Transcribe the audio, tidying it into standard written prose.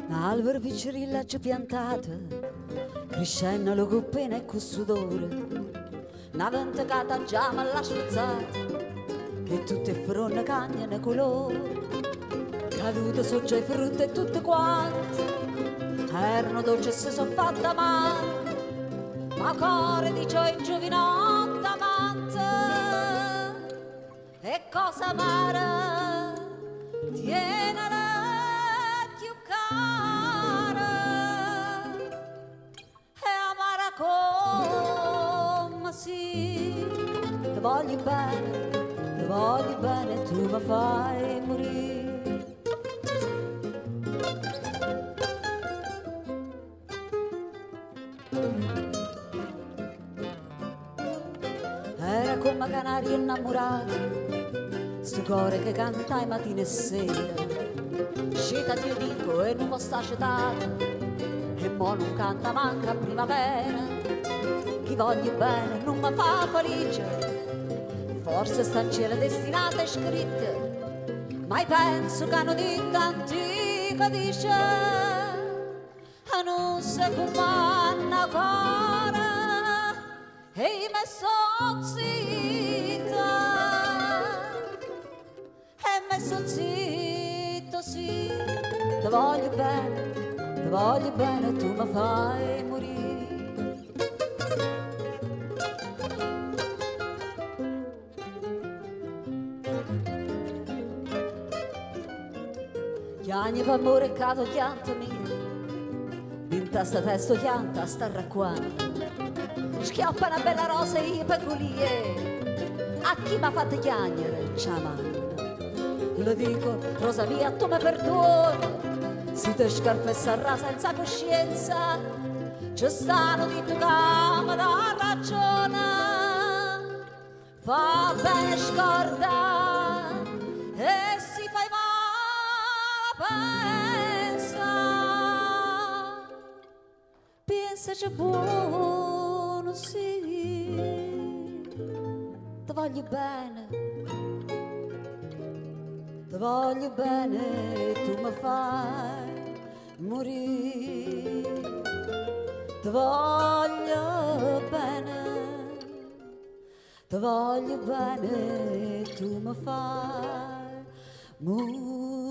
Albero piccerilla ci piantata, crescendo le coppene con sudore, una ventacata già me l'ha spezzata, che tutte fronne cambiano colore, cadute sotto i frutti e tutte quante, erano dolci e si sono fatta male, ma cuore di ciò in giovinotta amante, e cosa amara, tienere più cara, e amara come sì, ti voglio bene, tu mi fai morire. Era come canario innamorato, sto cuore che cantai mattina e sera. Scita ti dico e non posso accettare, e mo non canta manca a primavera. Chi voglio bene non mi fa felice, forse sta in cielo destinata e scritta, ma penso che hanno detto antica dice, non sa come ancora, e me son zitta, e me son zitto, sì, ti voglio bene, tu mi fai morire. Chiagni fa amore cato chianto mio, in testa testo chianta sta racquando, schioppa una bella rosa e io peculie, a chi m'ha fatto chiagnere ciamando. Lo dico, rosa mia, tu mi perdoni, se ti scarpesserà senza coscienza, ci stanno di tu che mi dà ragione, fa bene scordare e si fai male pensaci buono, sì, ti voglio bene, tu mi fai morire, ti voglio bene, tu mi fai morire.